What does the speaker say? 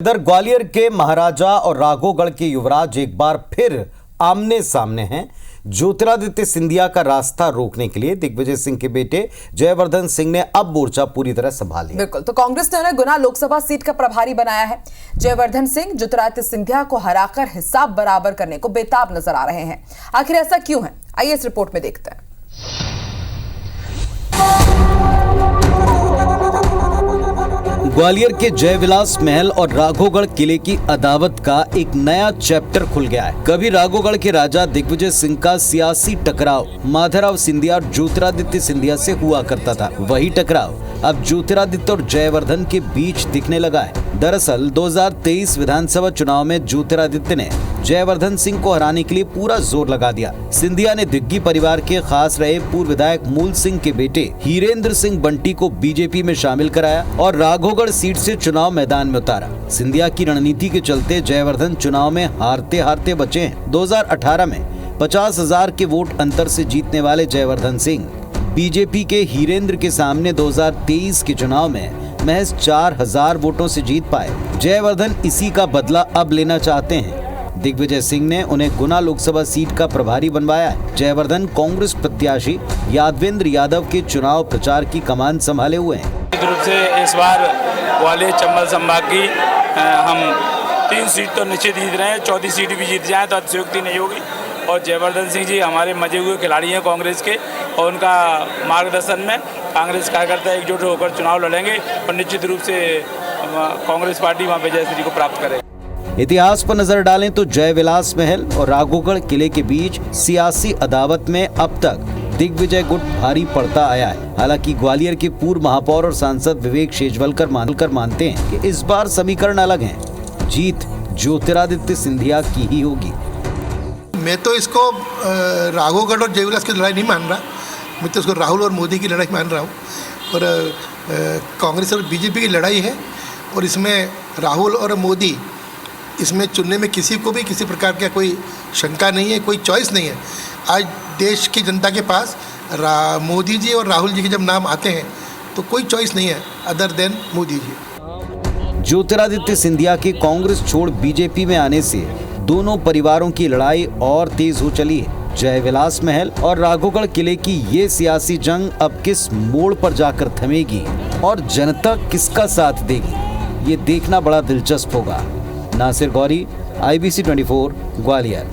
इधर ग्वालियर के महाराजा और राघोगढ़ के युवराज एक बार फिर आमने सामने हैं। ज्योतिरादित्य सिंधिया का रास्ता रोकने के लिए दिग्विजय सिंह के बेटे जयवर्धन सिंह ने अब मोर्चा पूरी तरह संभाल लिया। बिल्कुल, तो कांग्रेस ने उन्हें गुना लोकसभा सीट का प्रभारी बनाया है। जयवर्धन सिंह ज्योतिरादित्य सिंधिया को हराकर हिसाब बराबर करने को बेताब नजर आ रहे हैं। आखिर ऐसा क्यों है, आइए इस रिपोर्ट में देखते हैं। ग्वालियर के जयविलास महल और राघोगढ़ किले की अदावत का एक नया चैप्टर खुल गया है। कभी राघोगढ़ के राजा दिग्विजय सिंह का सियासी टकराव माधवराव सिंधिया और ज्योतिरादित्य सिंधिया से हुआ करता था। वही टकराव अब ज्योतिरादित्य और जयवर्धन के बीच दिखने लगा है। दरअसल 2023 विधानसभा चुनाव में ज्योतिरादित्य ने जयवर्धन सिंह को हराने के लिए पूरा जोर लगा दिया। सिंधिया ने दिग्गी परिवार के खास रहे पूर्व विधायक मूल सिंह के बेटे हीरेंद्र सिंह बंटी को बीजेपी में शामिल कराया और राघोगढ़ सीट से चुनाव मैदान में उतारा। सिंधिया की रणनीति के चलते जयवर्धन चुनाव में हारते हारते बचे हैं। 2018 में 50,000 के वोट अंतर से जीतने वाले जयवर्धन सिंह बीजेपी के हीरेंद्र के सामने 2023 के चुनाव में महज 4,000 वोटों से जीत पाए। जयवर्धन इसी का बदला अब लेना चाहते हैं। दिग्विजय सिंह ने उन्हें गुना लोकसभा सीट का प्रभारी बनवाया है। जयवर्धन कांग्रेस प्रत्याशी यादवेंद्र यादव के चुनाव प्रचार की कमान संभाले हुए हैं। निश्चित रूप से इस बार ग्वालियर चंबल संभाग की हम 3 सीट तो निश्चित जीत रहे हैं। 4थी सीट भी जीत जाए तो अतिशयोक्ति नहीं होगी। और जयवर्धन सिंह जी हमारे मजे हुए खिलाड़ी हैं कांग्रेस के, और उनका मार्गदर्शन में कांग्रेस कार्यकर्ता एकजुट होकर चुनाव लड़ेंगे और निश्चित रूप से कांग्रेस पार्टी वहाँ विजय श्री को प्राप्त करेगी। इतिहास पर नजर डालें तो जयविलास महल और राघोगढ़ किले के बीच सियासी अदावत में अब तक दिग्विजय गुट भारी पड़ता आया है। हालांकि ग्वालियर के पूर्व महापौर और सांसद विवेक शेजवलकर मानते हैं कि इस बार समीकरण अलग है। जीत ज्योतिरादित्य सिंधिया की ही होगी। मैं तो इसको राघोगढ़ और जयविलास की लड़ाई नहीं मान रहा, मैं तो इसको राहुल और मोदी की लड़ाई मान रहा हूँ। और कांग्रेस और बीजेपी की लड़ाई है, और इसमें राहुल और मोदी इसमें चुनने में किसी को भी किसी प्रकार का कोई शंका नहीं है, कोई चॉइस नहीं है। आज देश की जनता के पास मोदी जी और राहुल जी के जब नाम आते हैं तो कोई चॉइस नहीं है अदर देन मोदी जी। ज्योतिरादित्य सिंधिया के कांग्रेस छोड़ बीजेपी में आने से दोनों परिवारों की लड़ाई और तेज हो चली है। जयविलास महल और राघोगढ़ किले की ये सियासी जंग अब किस मोड़ पर जाकर थमेगी और जनता किसका साथ देगी, ये देखना बड़ा दिलचस्प होगा। नासिर गौरी, IBC 24, ग्वालियर।